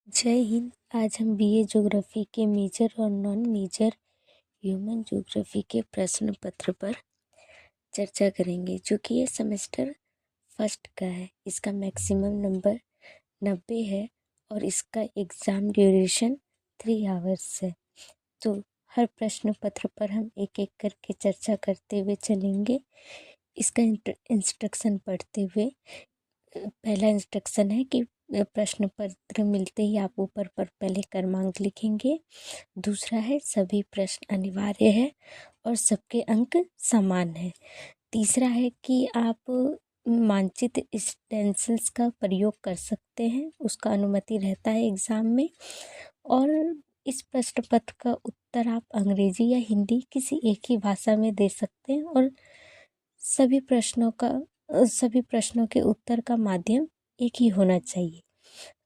जय हिंद। आज हम बीए ज्योग्राफी के मेजर और नॉन मेजर ह्यूमन ज्योग्राफी के प्रश्न पत्र पर चर्चा करेंगे, जो कि ये सेमेस्टर फर्स्ट का है। इसका मैक्सिमम नंबर 90 है और इसका एग्ज़ाम ड्यूरेशन 3 आवर्स है। तो हर प्रश्न पत्र पर हम एक एक करके चर्चा करते हुए चलेंगे। इसका इंस्ट्रक्शन पढ़ते हुए पहला इंस्ट्रक्शन है कि प्रश्न पत्र मिलते ही आप ऊपर पर पहले क्रमांक लिखेंगे। दूसरा है सभी प्रश्न अनिवार्य है और सबके अंक समान है। तीसरा है कि आप मानचित्र स्टेंसिल्स का प्रयोग कर सकते हैं, उसका अनुमति रहता है एग्ज़ाम में। और इस प्रश्न पत्र का उत्तर आप अंग्रेजी या हिंदी किसी एक ही भाषा में दे सकते हैं और सभी प्रश्नों के उत्तर का माध्यम एक ही होना चाहिए।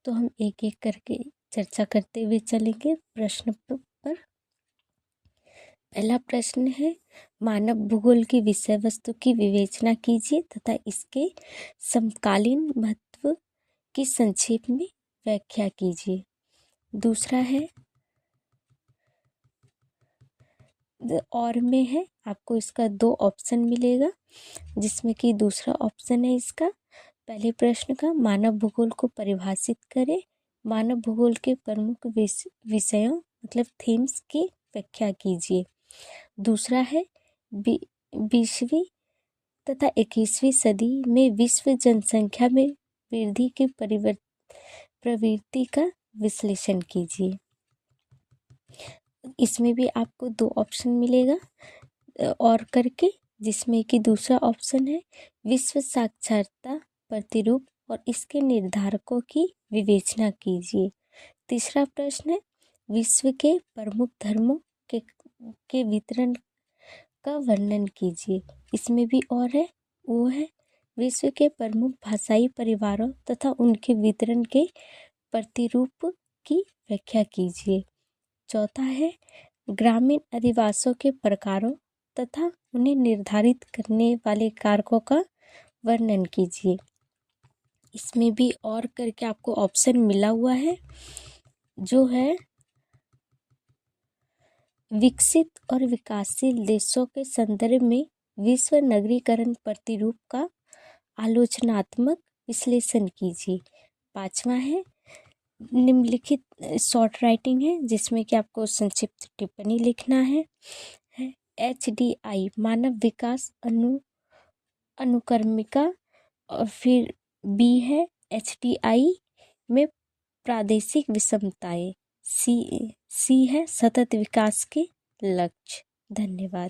तो हम एक एक करके चर्चा करते हुए चलेंगे प्रश्न पर। पहला प्रश्न है, मानव भूगोल की विषय वस्तु की विवेचना कीजिए तथा इसके समकालीन महत्व की संक्षेप में व्याख्या कीजिए। दूसरा है और में है, आपको इसका 2 ऑप्शन मिलेगा, जिसमें कि दूसरा ऑप्शन है इसका पहले प्रश्न का, मानव भूगोल को परिभाषित करें। मानव भूगोल के प्रमुख विषयों मतलब थीम्स की व्याख्या कीजिए। दूसरा है 20वीं तथा 21वीं सदी में विश्व जनसंख्या में वृद्धि की प्रवृत्ति का विश्लेषण कीजिए। इसमें भी आपको 2 ऑप्शन मिलेगा और करके, जिसमें कि दूसरा ऑप्शन है विश्व साक्षरता प्रतिरूप और इसके निर्धारकों की विवेचना कीजिए। तीसरा प्रश्न है विश्व के प्रमुख धर्मों के वितरण का वर्णन कीजिए। इसमें भी और है, वो है विश्व के प्रमुख भाषाई परिवारों तथा उनके वितरण के प्रतिरूप की व्याख्या कीजिए। चौथा है ग्रामीण अधिवासों के प्रकारों तथा उन्हें निर्धारित करने वाले कारकों का वर्णन कीजिए। इसमें भी और करके आपको ऑप्शन मिला हुआ है, जो है विकसित और विकासशील देशों के संदर्भ में विश्व नगरीकरण प्रतिरूप का आलोचनात्मक विश्लेषण कीजिए। पांचवा है निम्नलिखित शॉर्ट राइटिंग है, जिसमें कि आपको संक्षिप्त टिप्पणी लिखना है HDI मानव विकास अनुक्रमिका, और फिर B है HDI में प्रादेशिक विषमताएं, C है सतत विकास के लक्ष्य। धन्यवाद।